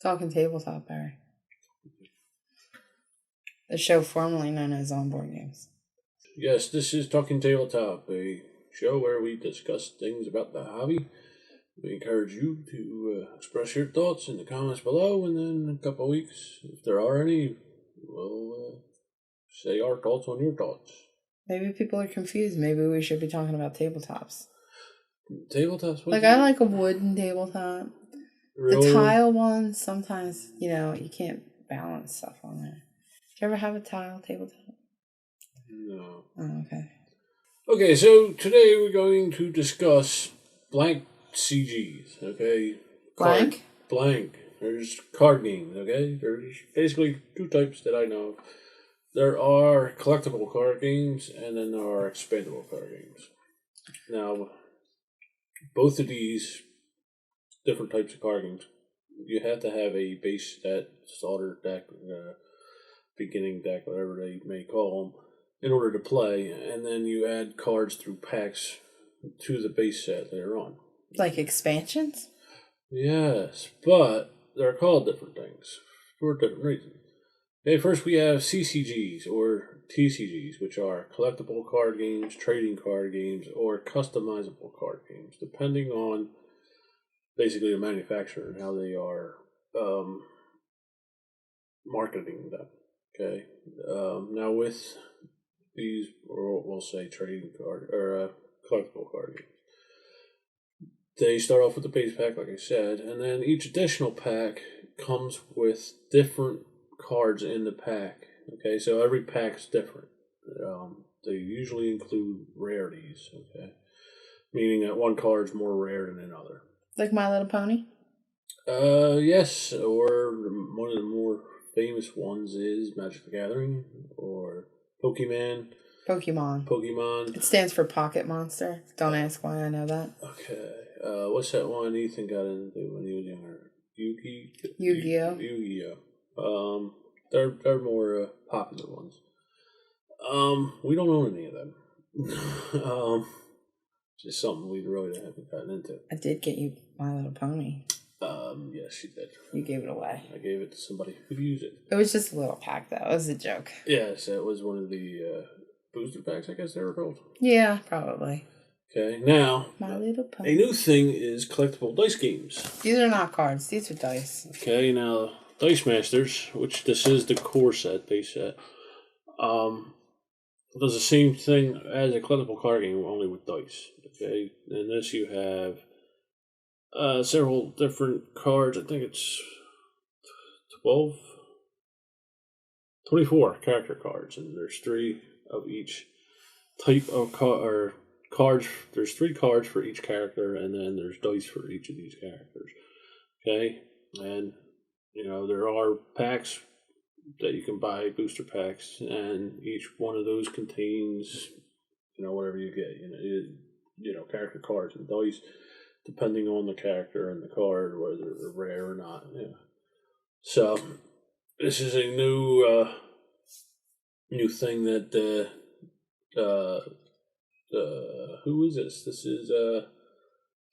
Talking Tabletop, Barry. The show formerly known as On Board Games. Yes, this is Talking Tabletop, a show where we discuss things about the hobby. We encourage you to express your thoughts in the comments below, and then in a couple of weeks, if there are any, we'll say our thoughts on your thoughts. Maybe people are confused. Maybe we should be talking about tabletops. Tabletops? Like, I like a wooden tabletop. Really? The tile ones, sometimes, you can't balance stuff on there. Did you ever have a tile tabletop? No. Oh, okay. Okay, so today we're going to discuss blank CGs, okay? Blank? Blank. There's card games, okay? There's basically two types that I know of. There are collectible card games, and then there are expandable card games. Now, both of these different types of card games, you have to have a base set, starter deck, beginning deck, whatever they may call them, in order to play, and then you add cards through packs to the base set later on. Like expansions? Yes, but they're called different things for different reasons. Okay, first we have CCGs or TCGs, which are collectible card games, trading card games, or customizable card games, depending on basically the manufacturer and how they are marketing them. Okay, now with these, or we'll say trading card or collectible card games, they start off with the base pack, like I said, and then each additional pack comes with different cards in the pack. Okay, so every pack's different. They usually include rarities. Okay, meaning that one card's more rare than another. Like My Little Pony? Yes, or one of the more famous ones is Magic the Gathering or Pokemon. It stands for Pocket Monster. Don't ask why I know that. Okay. What's that one Ethan got into when he was younger? Yu-Gi-Oh. Yu-Gi-Oh. They're more popular ones. We don't own any of them. Just something we really haven't gotten into. I did get you My Little Pony. Yes, you did. You gave it away. I gave it to somebody who could use it. It was just a little pack, though. It was a joke. Yes, it was one of the booster packs, I guess they were called. Yeah, probably. Okay, now, My Little Pony. A new thing is collectible dice games. These are not cards. These are dice. Okay, now, Dice Masters, which this is the core set, base set, does the same thing as a collectible card game, only with dice. Okay, in this you have several different cards. I think it's 24 character cards, and there's 3 of each type of cards. There's 3 cards for each character, and then there's dice for each of these characters. Okay, and there are packs that you can buy, booster packs, and each one of those contains whatever you get. Character cards and dice, depending on the character and the card, whether they're rare or not. Yeah. So this is a new thing that who is this? This is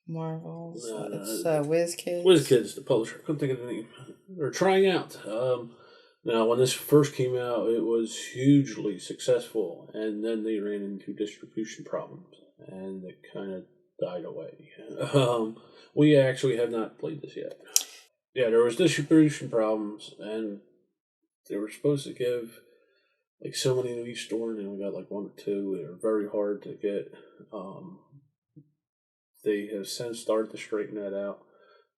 Marvel's. It's WizKids. WizKids, the publisher. I couldn't think of the name. They're trying out. Now, when this first came out, it was hugely successful, and then they ran into distribution problems, and it kind of died away. We actually have not played this yet. Yeah, there was distribution problems, and they were supposed to give so many in each store, and then we got 1 or 2. They were very hard to get. They have since started to straighten that out.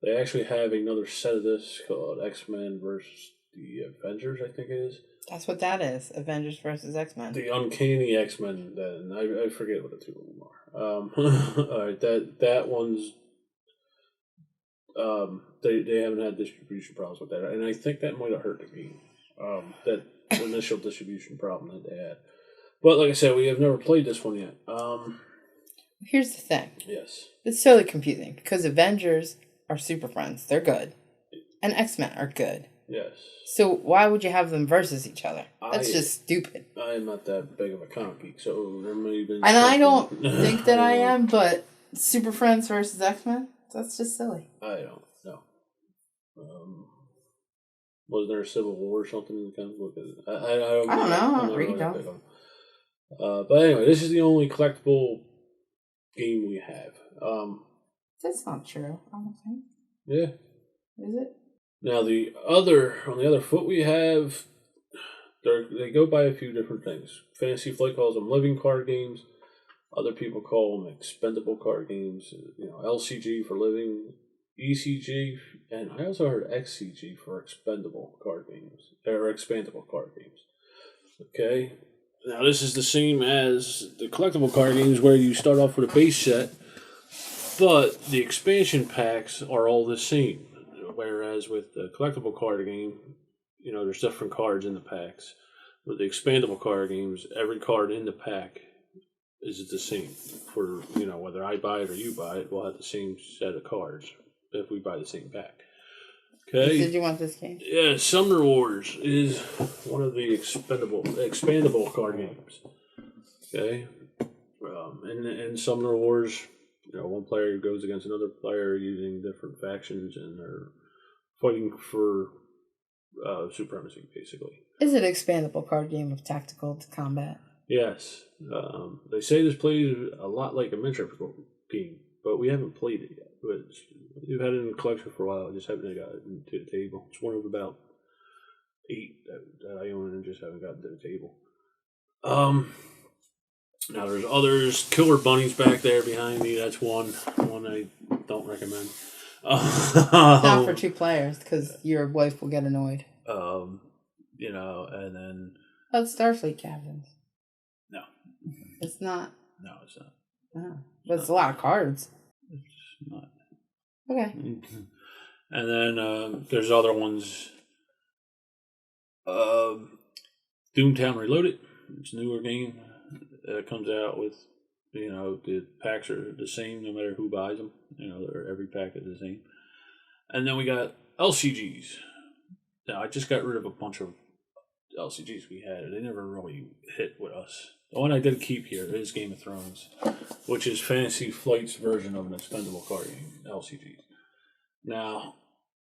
They actually have another set of this called X-Men versus the Avengers, I think it is. That's what that is. Avengers versus X-Men. The Uncanny X-Men. Then I forget what the 2 of them are. All right, that one's. They haven't had distribution problems with that, and I think that might have hurt the game. That initial distribution problem that they had. But like I said, we have never played this one yet. Here's the thing. Yes. It's totally confusing because Avengers are super friends. They're good. And X-Men are good. Yes. So why would you have them versus each other? That's just stupid. I'm not that big of a comic geek, so there may have been... And I don't think that I am, but Super Friends versus X-Men? That's just silly. I don't know. Was there a civil war or something in the comic book? I don't know. I'm not Read really that them. big on. But anyway, this is the only collectible game we have. That's not true. I don't think. Yeah. Is it? Now on the other foot we have, they go by a few different things. Fantasy Flight calls them living card games. Other people call them expendable card games. LCG for living, ECG, and I also heard XCG for expendable card games or expandable card games. Okay. Now this is the same as the collectible card games where you start off with a base set, but the expansion packs are all the same. Whereas with the collectible card game, there's different cards in the packs. With the expandable card games, every card in the pack is the same. For whether I buy it or you buy it, we'll have the same set of cards if we buy the same pack. Okay. Did you want this game? Yeah, Summoner Wars is one of the expandable card games. Okay. In Summoner Wars, one player goes against another player using different factions, and they're fighting for supremacy, basically. Is it an expandable card game of tactical combat? Yes. They say this plays a lot like a miniature game, but we haven't played it yet. We've had it in the collection for a while. I just haven't got it to the table. It's one of about 8 that I own and just haven't gotten to the table. Now there's others. Killer Bunnies back there behind me. That's one I don't recommend. Not for 2 players, because your wife will get annoyed. And then... That's Starfleet Captains. No. It's not? No, it's not. Oh. But it's a lot of cards. It's not. Okay. And then there's other ones. Doomtown Reloaded. It's a newer game that comes out with, the packs are the same no matter who buys them. Every pack is the same. And then we got LCGs. Now, I just got rid of a bunch of LCGs we had. They never really hit with us. The one I did keep here is Game of Thrones, which is Fantasy Flight's version of an expendable card game, LCGs. Now,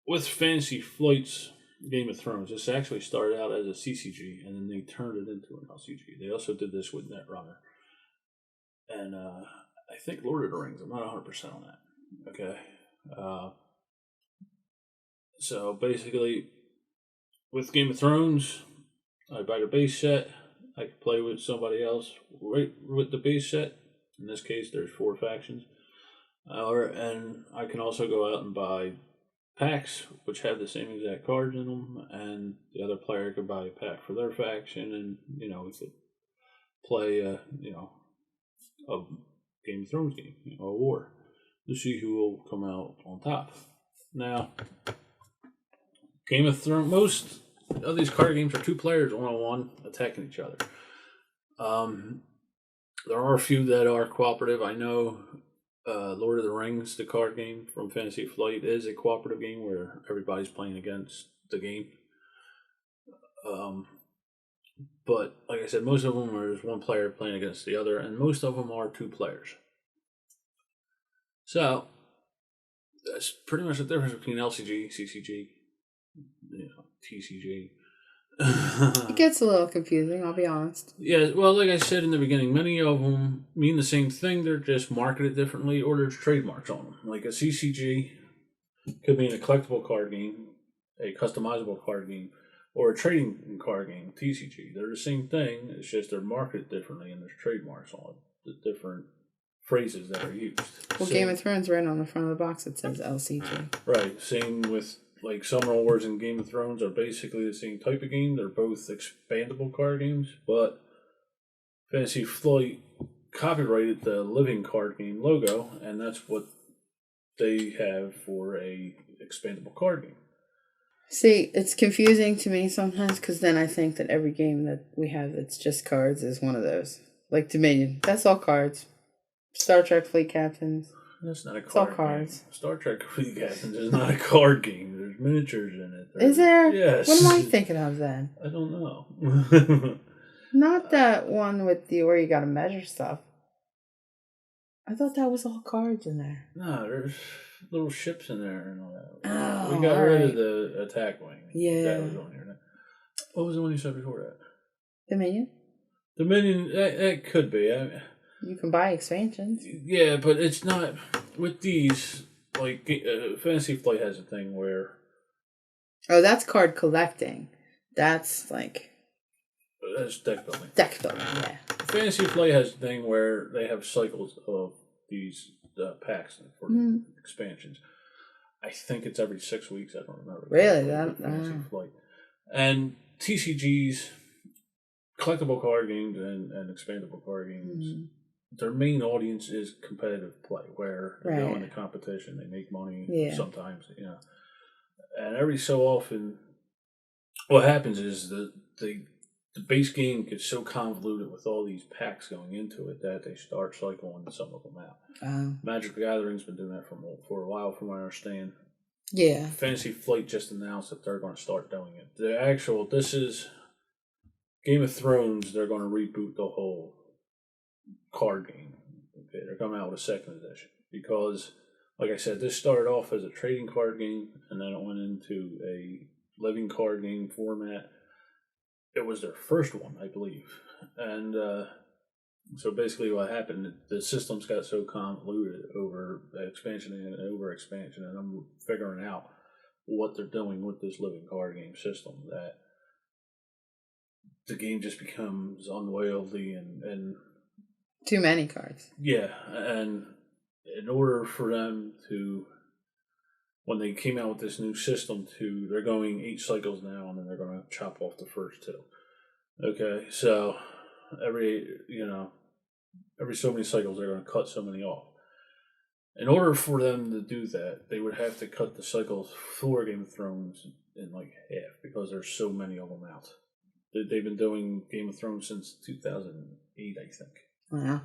with Fantasy Flight's Game of Thrones, this actually started out as a CCG, and then they turned it into an LCG. They also did this with Netrunner. And I think Lord of the Rings. I'm not 100% on that. Okay. So basically, with Game of Thrones, I buy the base set. I can play with somebody else right with the base set. In this case, there's 4 factions. And I can also go out and buy packs, which have the same exact cards in them, and the other player could buy a pack for their faction, and we could play a Game of Thrones game, a war, to see who will come out on top. Now, Game of Thrones, most of these card games are 2 players, 1-on-1, attacking each other. There are a few that are cooperative. I know Lord of the Rings, the card game from Fantasy Flight, is a cooperative game where everybody's playing against the game. But like I said, most of them are just one player playing against the other, and most of them are 2 players. So that's pretty much the difference between LCG, CCG, TCG. It gets a little confusing, I'll be honest. Yeah, well, like I said in the beginning, many of them mean the same thing. They're just marketed differently, or there's trademarks on them. Like a CCG could mean a collectible card game, a customizable card game, or a trading card game, TCG. They're the same thing. It's just they're marketed differently, and there's trademarks on the different phrases that are used. Well, Game of Thrones, right on the front of the box, it says LCG. Right. Same with Summoner Wars and Game of Thrones are basically the same type of game. They're both expandable card games, but Fantasy Flight copyrighted the living card game logo, and that's what they have for a expandable card game. See, it's confusing to me sometimes, because then I think that every game that we have that's just cards is one of those. Like Dominion, that's all cards. Star Trek Fleet Captains. That's not a card it's all game. cards. Star Trek Fleet Captains is not a card game. There's miniatures in it. Is there? Yes. What am I thinking of then? I don't know. Not that one with where you got to measure stuff. I thought that was all cards in there. No, there's little ships in there and all that. Oh, We got all rid right. of the attack wing. Yeah. That was on here. What was the one you said before that? Dominion. Dominion, that could be. You can buy expansions. Yeah, but it's not with these. Like Fantasy Flight has a thing where Oh, that's card collecting. That's like that's deck building. deck building. Yeah. Fantasy Flight has a thing where they have cycles of these packs for expansions. I think it's every 6 weeks. I don't remember. Really? Fantasy Flight and TCGs, collectible card games, and expandable card games. Their main audience is competitive play, where they go into competition, they make money sometimes, And every so often, what happens is the base game gets so convoluted with all these packs going into it that they start cycling some of them out. Magic the Gathering's been doing that for a while, from what I understand. Yeah. Fantasy Flight just announced that they're going to start doing it. This is Game of Thrones. They're going to reboot the whole card game. Okay, they're coming out with a second edition because, like I said, this started off as a trading card game and then it went into a living card game format. It was their first one, I believe, and so basically what happened, the systems got so convoluted over expansion and over expansion, and I'm figuring out what they're doing with this living card game system that the game just becomes unwieldy and too many cards. Yeah, and in order for them to, when they came out with this new system, they're going 8 cycles now, and then they're going to chop off the first 2. Okay, so every so many cycles they're going to cut so many off. In order for them to do that, they would have to cut the cycles for Game of Thrones in like half because there's so many of them out. They've been doing Game of Thrones since 2008, I think. Wow.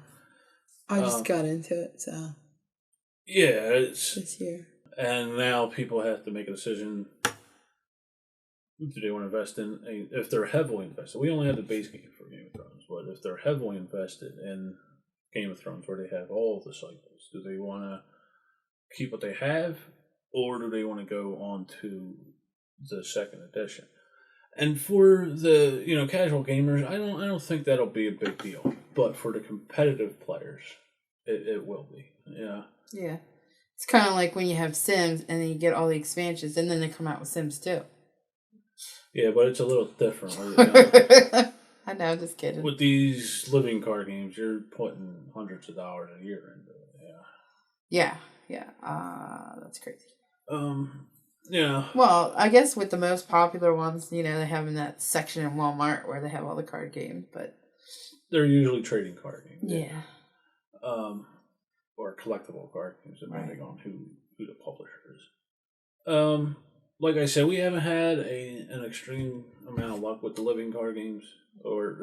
I just got into it, so. Yeah, it's this year. And now people have to make a decision. Do they want to invest in? If they're heavily invested, we only have the base game for Game of Thrones, but if they're heavily invested in Game of Thrones, where they have all of the cycles, do they want to keep what they have, or do they want to go on to the second edition? And for the casual gamers, I don't think that'll be a big deal. But for the competitive players, it will be. Yeah. Yeah. It's kind of like when you have Sims and then you get all the expansions and then they come out with Sims 2. Yeah, but it's a little different. I know, just kidding. With these living card games, you're putting hundreds of dollars a year into it. Yeah. That's crazy. Yeah. Well, I guess with the most popular ones, they have in that section in Walmart where they have all the card games, but they're usually trading card games. Yeah. Or collectible card games, depending on who the publisher is. Like I said, we haven't had an extreme amount of luck with the living card games or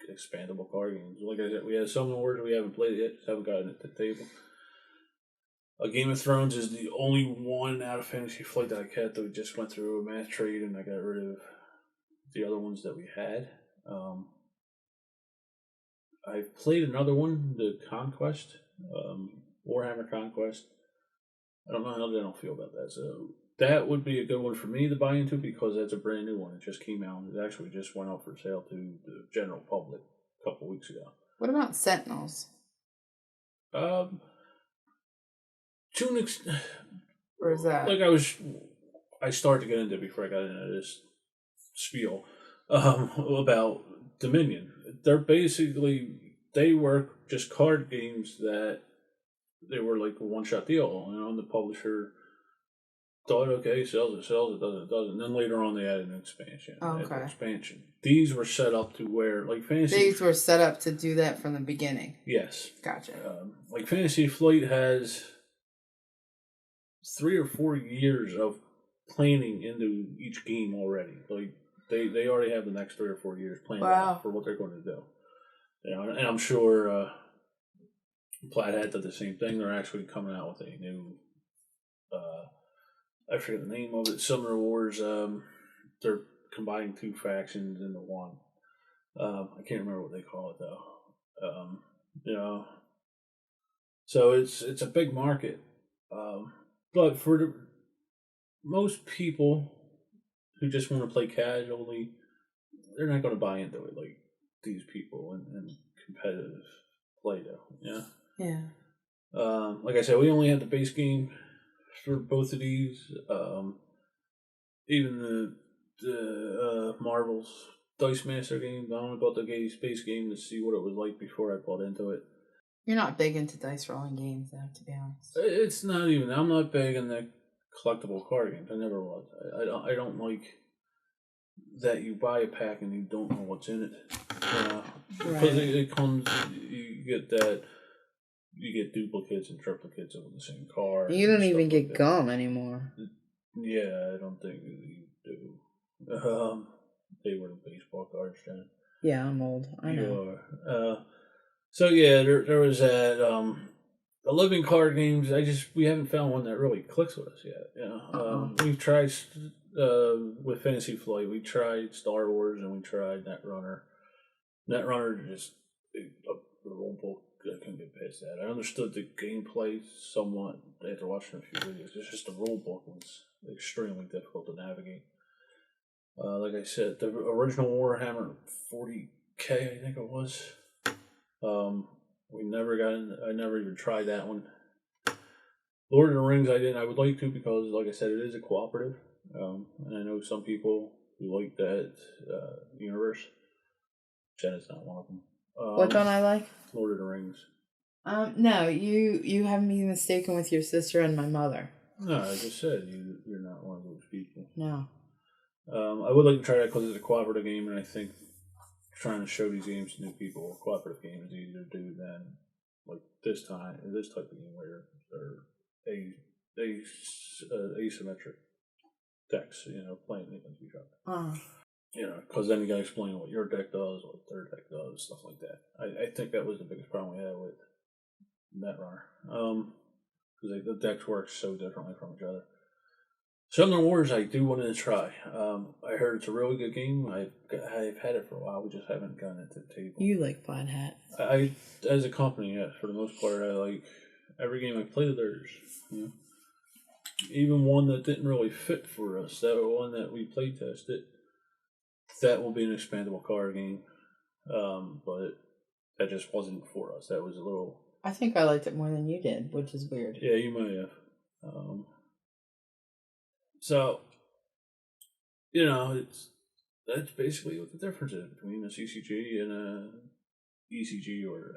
the expandable card games. Like I said, we have some awards we haven't played yet, just haven't gotten it to the table. A Game of Thrones is the only one out of Fantasy Flight that I kept that we just went through a mass trade, and I got rid of the other ones that we had. I played another one, the Conquest, Warhammer Conquest. I don't know how they don't feel about that. So that would be a good one for me to buy into because that's a brand new one. It just came out. It actually just went out for sale to the general public a couple weeks ago. What about Sentinels? Or is that like I started to get into it before I got into this spiel about Dominion. They were just card games that they were like a one-shot deal. The publisher thought, okay, sells, it doesn't. And then later on they added an expansion. Expansion. These were set up to where, like Fantasy... These were set up to do that from the beginning. Yes. Gotcha. Like Fantasy Flight has 3 or 4 years of planning into each game already. Like they already have the next 3 or 4 years planned out for what they're going to do. And I'm sure Plaid did the same thing. They're actually coming out with a new, I forget the name of it, Summer Wars. They're combining 2 factions into one. I can't remember what they call it though. So it's a big market. But for most people who just want to play casually, they're not going to buy into it like these people and competitive play do. Yeah. Yeah. Like I said, we only had the base game for both of these. Even the Marvel's Dice Master game, I only bought the base game to see what it was like before I bought into it. You're not big into dice rolling games, though, to be honest. It's not even. I'm not big in the collectible card games. I never was. I don't like that you buy a pack and you don't know what's in it. Because it comes, you get duplicates and triplicates of the same card. You don't even get gum anymore. Yeah, I don't think you do. They were the baseball cards, Jen. Yeah, I'm old. I know. You are. So yeah, there was that. The living card games. We haven't found one that really clicks with us yet. We've tried with Fantasy Flight. We tried Star Wars and we tried Netrunner. Netrunner just the rule book. I couldn't get past that. I understood the gameplay somewhat after watching a few videos. It's just the rule book was extremely difficult to navigate. Like I said, the original Warhammer 40K, I think it was. We never got in. I never even tried that one. Lord of the Rings, I didn't. I would like to because, like I said, it is a cooperative, and I know some people who like that universe. Jen is not one of them. What don't I like? Lord of the Rings. No, you have me mistaken with your sister and my mother. No, I just said you're not one of those people. No. I would like to try that because it's a cooperative game, and I think trying to show these games to new people, a cooperative game is easier to do than like this type of game where they're asymmetric decks, playing against each other. Because then you got to explain what your deck does, what their deck does, stuff like that. I think that was the biggest problem we had with Netrunner. Because the decks work so differently from each other. Summoner Wars, I do want to try. I heard it's a really good game. I've had it for a while. We just haven't gotten it to the table. You like Flat Hat. I as a company, yeah, for the most part, I like every game I played of theirs. Even one that didn't really fit for us, that one that we play tested, that will be an expandable card game. But that just wasn't for us. That was a little... I think I liked it more than you did, which is weird. Yeah, you might have. So, that's basically what the difference is between a CCG and a ECG or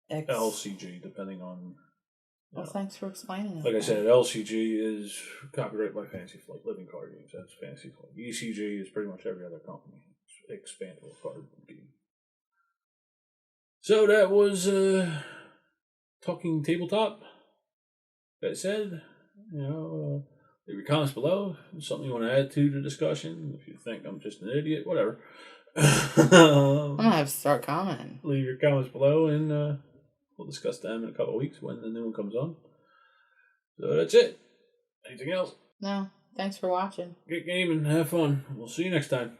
LCG, depending on... Well, thanks for explaining that. Like I said, LCG is copyrighted by Fantasy Flight, Living Card Games. That's Fantasy Flight. ECG is pretty much every other company. It's Expandable Card Game. So that was Talking Tabletop. That said, leave your comments below. Something you want to add to the discussion. If you think I'm just an idiot, whatever. I'm going to have to start commenting. Leave your comments below and we'll discuss them in a couple of weeks when the new one comes on. So that's it. Anything else? No. Thanks for watching. Get gaming. Have fun. We'll see you next time.